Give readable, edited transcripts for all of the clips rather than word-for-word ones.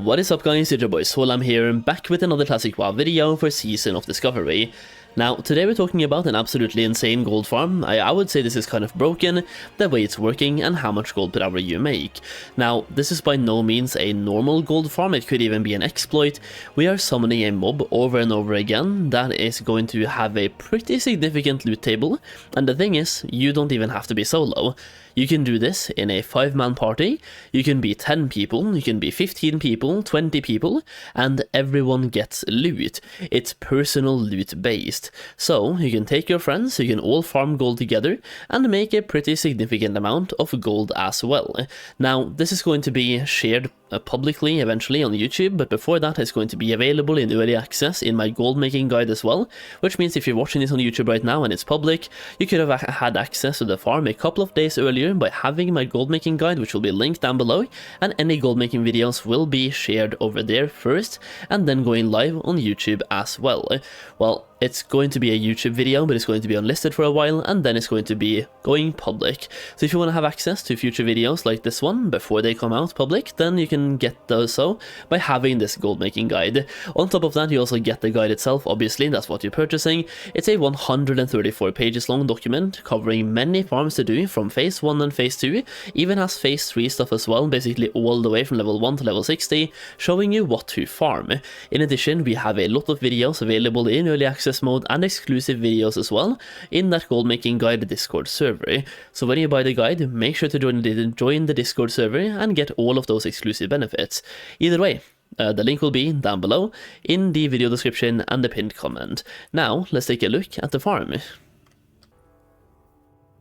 What is up guys, it's your boy Solheim here, back with another classic WoW video for Season of Discovery. Now, today we're talking about an absolutely insane gold farm. I would say this is kind of broken, the way it's working and how much gold per hour you make. Now, this is by no means a normal gold farm, it could even be an exploit. We are summoning a mob over and over again that is going to have a pretty significant loot table, and the thing is, you don't even have to be solo. You can do this in a 5-man party, you can be 10 people, you can be 15 people, 20 people, and everyone gets loot. It's personal loot based. So, you can take your friends, you can all farm gold together, and make a pretty significant amount of gold as well. Now, this is going to be shared publicly eventually on YouTube, but before that it's going to be available in early access in my gold making guide as well, which means if you're watching this on YouTube right now and it's public, you could have had access to the farm a couple of days earlier by having my gold making guide, which will be linked down below, and any gold making videos will be shared over there first and then going live on YouTube as well. Well, it's going to be a YouTube video, but it's going to be unlisted for a while, and then it's going to be going public. So if you want to have access to future videos like this one before they come out public, then you can get those so by having this gold making guide. On top of that, you also get the guide itself, obviously, that's what you're purchasing. It's a 134 pages long document covering many farms to do from phase 1 and phase 2, even has phase 3 stuff as well, basically all the way from level 1 to level 60, showing you what to farm. In addition, we have a lot of videos available in early access mode and exclusive videos as well in that gold making guide Discord server. So when you buy the guide, make sure to join the Discord server and get all of those exclusive benefits. Either way, the link will be down below in the video description and the pinned comment. Now let's take a look at the farm.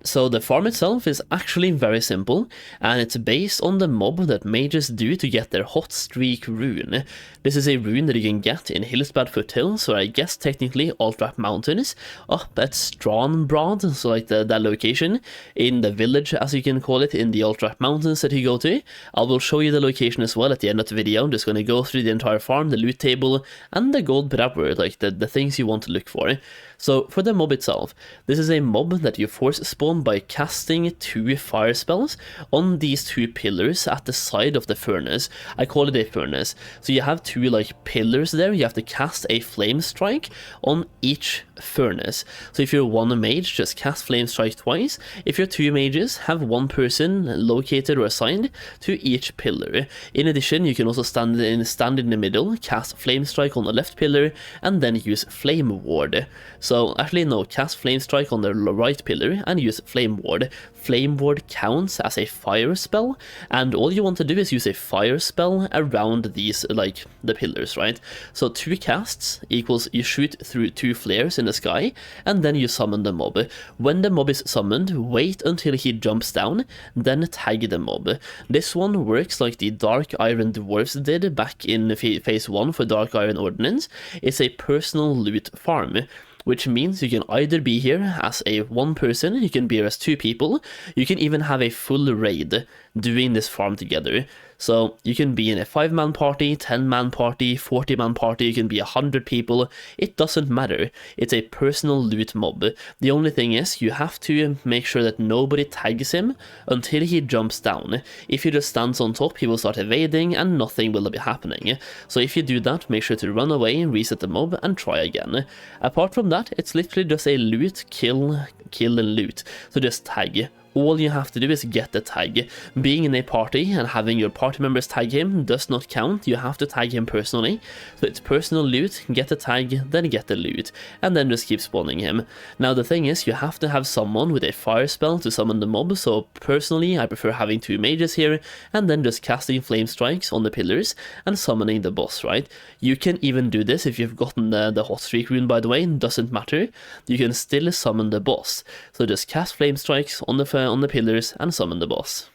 So the farm itself is actually very simple, and it's based on the mob that mages do to get their Hot Streak rune. This is a rune that you can get in Hillsbad Foothills, or I guess technically Altrap Mountains, up at Stranbrad, so like that location, in the village as you can call it, in the Altrap Mountains that you go to. I will show you the location as well at the end of the video. I'm just going to go through the entire farm, the loot table, and the gold per hour, like the things you want to look for. So for the mob itself, this is a mob that you force spawn by casting 2 fire spells on these 2 pillars at the side of the furnace. I call it a furnace. So you have 2 like pillars there, you have to cast a flame strike on each furnace. So if you're 1 mage, just cast flame strike twice. If you're 2 mages, have 1 person located or assigned to each pillar. In addition, you can also stand in the middle, cast flame strike on the left pillar, and then use flame ward. So actually no, cast flame strike on the right pillar and use flame ward. Flame ward counts as a fire spell, and all you want to do is use a fire spell around these, like, the pillars, right? So 2 casts equals you shoot through 2 flares in the sky, and then you summon the mob. When the mob is summoned, wait until he jumps down, then tag the mob. This one works like the Dark Iron Dwarves did back in phase 1 for Dark Iron Ordnance. It's a personal loot farm, which means you can either be here as a 1 person, you can be here as 2 people, you can even have a full raid doing this farm together. So you can be in a 5-man party, 10-man party, 40-man party, you can be 100 people, it doesn't matter. It's a personal loot mob. The only thing is, you have to make sure that nobody tags him until he jumps down. If he just stands on top, he will start evading and nothing will be happening. So if you do that, make sure to run away, reset the mob, and try again. Apart from that, it's literally just a loot, kill, and loot. So just tag. All you have to do is get the tag. Being in a party and having your party members tag him does not count, you have to tag him personally. So it's personal loot, get the tag, then get the loot, and then just keep spawning him. Now the thing is, you have to have someone with a fire spell to summon the mob, so personally I prefer having 2 mages here, and then just casting flame strikes on the pillars and summoning the boss, right? You can even do this if you've gotten the Hot Streak rune, by the way, doesn't matter. You can still summon the boss. So just cast flame strikes on the pillars and summon the boss.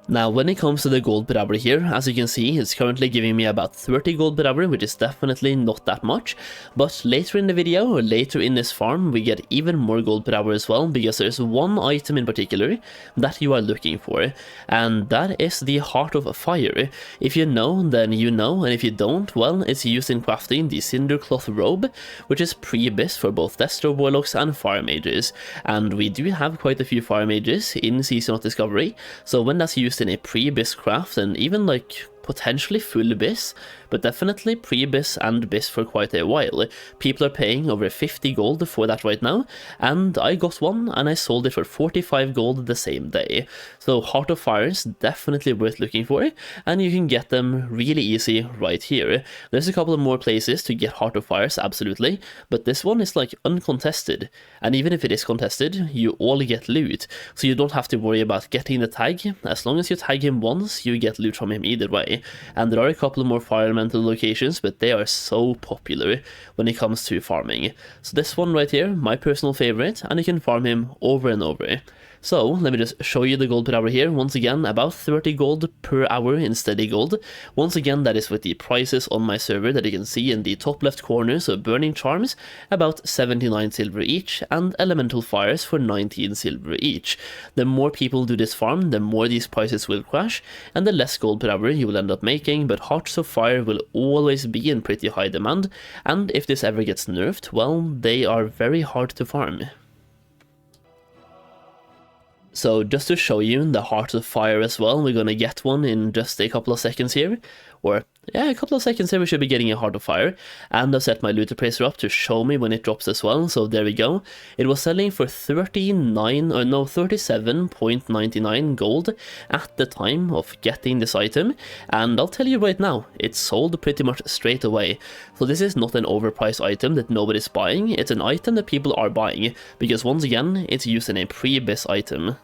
Now, when it comes to the gold per hour here, as you can see, it's currently giving me about 30 gold per hour, which is definitely not that much, but later in the video, or later in this farm, we get even more gold per hour as well, because there's one item in particular that you are looking for, and that is the Heart of Fire. If you know, then you know, and if you don't, well, it's used in crafting the Cinder Cloth robe, which is pre-bis for both Destro Warlocks and Fire Mages, and we do have quite a few Fire Mages in Season of Discovery, so when that's used in a pre-bis craft and even like potentially full bis, but definitely pre-bis and bis for quite a while. People are paying over 50 gold for that right now, and I got one and I sold it for 45 gold the same day. So Heart of Fire is definitely worth looking for, and you can get them really easy right here. There's a couple of more places to get Heart of Fires, absolutely, but this one is like uncontested, and even if it is contested, you all get loot, so you don't have to worry about getting the tag. As long as you tag him once, you get loot from him either way. And there are a couple of more fire elemental locations, but they are so popular when it comes to farming. So this one right here, my personal favorite, and you can farm him over and over. So let me just show you the gold per hour here. Once again, about 30 gold per hour in steady gold. Once again, that is with the prices on my server that you can see in the top left corner. So Burning Charms, about 79 silver each, and Elemental Fires for 19 silver each. The more people do this farm, the more these prices will crash, and the less gold per hour you will end up making, but Hearts of Fire will always be in pretty high demand, and if this ever gets nerfed, well, they are very hard to farm. So just to show you the Heart of Fire as well, we're gonna get one in just a couple of seconds here. Or, yeah, a couple of seconds here we should be getting a Heart of Fire. And I've set my loot appraiser up to show me when it drops as well, so there we go. It was selling for 37.99 gold at the time of getting this item. And I'll tell you right now, it sold pretty much straight away. So this is not an overpriced item that nobody's buying, it's an item that people are buying. Because once again, it's used in a pre-bis item.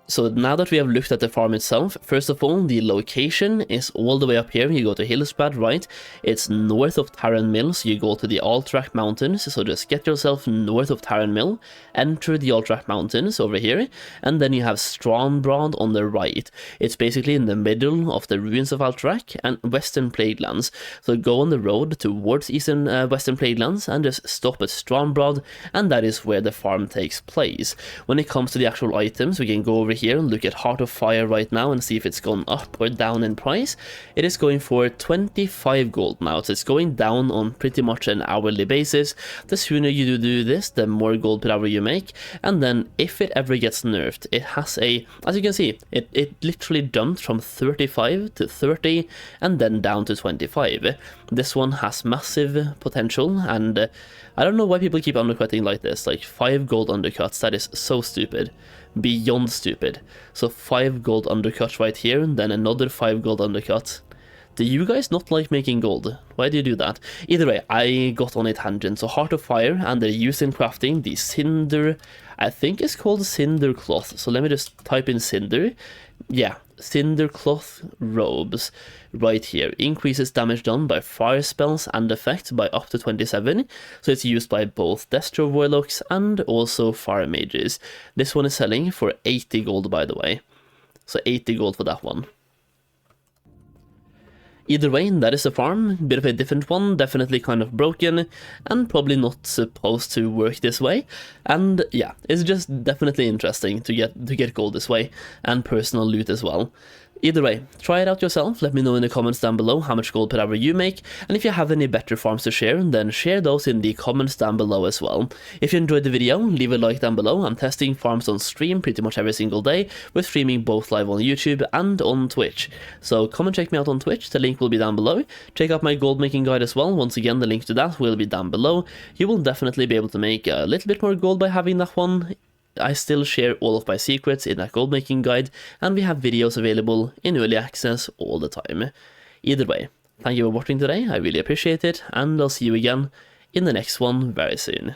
So now that we have looked at the farm itself, first of all, the location is all the way up here. You go to Hillsbad, right? It's north of Tarren Mill, so you go to the Altrak Mountains. So just get yourself north of Tarren Mill, enter the Altrak Mountains over here, and then you have Strandbrand on the right. It's basically in the middle of the ruins of Altrak and Western Plaguelands. So go on the road towards Eastern Western Plaguelands and just stop at Strandbrand, and that is where the farm takes place. When it comes to the actual items, we can go over here and look at Heart of Fire right now and see if it's gone up or down in price. It is going for 25 gold now, so it's going down on pretty much an hourly basis. The sooner you do this, the more gold per hour you make, and then if it ever gets nerfed, it has a, as you can see, it literally jumped from 35 to 30 and then down to 25. This one has massive potential, and I don't know why people keep undercutting like this, like 5 gold undercuts, that is so stupid. Beyond stupid. So 5 gold undercut right here, and then another 5 gold undercut. Do you guys not like making gold? Why do you do that? Either way, I got on a tangent. So Heart of Fire, and they're used in crafting the Cinder, I think it's called Cinder Cloth. So let me just type in Cinder. Yeah, Cinder Cloth robes right here. Increases damage done by fire spells and effects by up to 27. So it's used by both Destro Warlocks and also Fire Mages. This one is selling for 80 gold, by the way. So 80 gold for that one. Either way, that is the farm, bit of a different one, definitely kind of broken, and probably not supposed to work this way. And yeah, it's just definitely interesting to get gold this way, and personal loot as well. Either way, try it out yourself, let me know in the comments down below how much gold per hour you make, and if you have any better farms to share, then share those in the comments down below as well. If you enjoyed the video, leave a like down below. I'm testing farms on stream pretty much every single day. We're streaming both live on YouTube and on Twitch. So come and check me out on Twitch, the link will be down below. Check out my gold making guide as well, once again the link to that will be down below. You will definitely be able to make a little bit more gold by having that one. I still share all of my secrets in that gold making guide, and we have videos available in early access all the time. Either way, thank you for watching today, I really appreciate it, and I'll see you again in the next one very soon.